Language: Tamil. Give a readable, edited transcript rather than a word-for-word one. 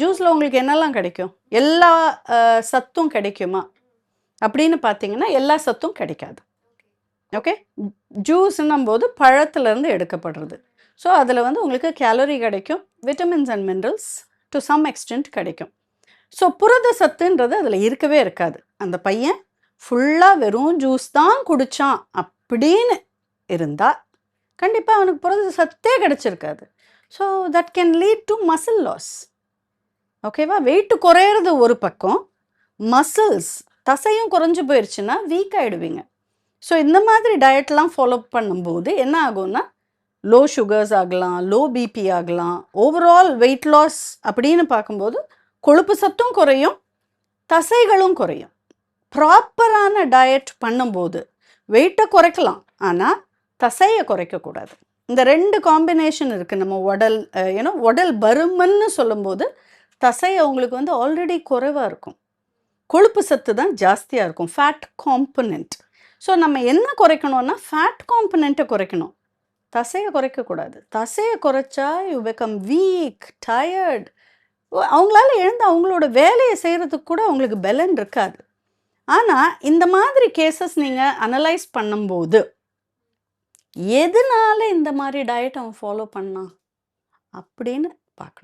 ஜூஸில் உங்களுக்கு என்னெல்லாம் கிடைக்கும்? எல்லா சத்தும் கிடைக்குமா அப்படின்னு பார்த்தீங்கன்னா எல்லா சத்தும் கிடைக்காது. ஓகே, ஜூஸ்ன்னும் போது பழத்துலேருந்து எடுக்கப்படுறது. ஸோ அதில் வந்து உங்களுக்கு கேலரி கிடைக்கும், vitamins and minerals to some extent கிடைக்கும். ஸோ புரத சத்துன்றது அதில் இருக்கவே இருக்காது. அந்த பையன் ஃபுல்லாக வெறும் ஜூஸ் தான் குடித்தான் அப்படின்னு இருந்தால் கண்டிப்பாக அவனுக்கு புரத சத்தே கிடச்சிருக்காது. So that can lead to muscle loss. ஓகேவா? வெயிட்டு குறையிறது ஒரு பக்கம், மசில்ஸ் தசையும் குறைஞ்சி போயிடுச்சுன்னா வீக் ஆகிடுவீங்க. ஸோ இந்த மாதிரி டயட்லாம் ஃபாலோ பண்ணும்போது என்ன ஆகும்னா லோ சுகர்ஸ் ஆகலாம், லோ பிபி ஆகலாம். ஓவரால் வெயிட் லாஸ் அப்படின்னு பார்க்கும்போது கொழுப்பு சத்தும் குறையும், தசைகளும் குறையும். ப்ராப்பரான டயட் பண்ணும்போது வெயிட்டை குறைக்கலாம், ஆனால் தசையை குறைக்கக்கூடாது. இந்த 2 காம்பினேஷன் இருக்குது. நம்ம உடல் உடல் பருமன்னு சொல்லும்போது தசை அவங்களுக்கு வந்து ஆல்ரெடி குறைவாக இருக்கும், கொழுப்பு சத்து தான் ஜாஸ்தியாக இருக்கும், ஃபேட் காம்பனண்ட். ஸோ நம்ம என்ன குறைக்கணும்னா ஃபேட் காம்பனண்ட்டை குறைக்கணும், தசையை குறைக்கக்கூடாது. தசையை குறைச்சா யூ பிகம் வீக், டயர்ட். அவங்களால எழுந்து அவங்களோட வேலையை செய்கிறதுக்கு கூட அவங்களுக்கு பலன் இருக்காது. ஆனால் இந்த மாதிரி கேசஸ் நீங்கள் அனலைஸ் பண்ணும்போது எதனால இந்த மாதிரி டயட் அவன் ஃபாலோ பண்ணான் அப்படின்னு பார்க்கணும்.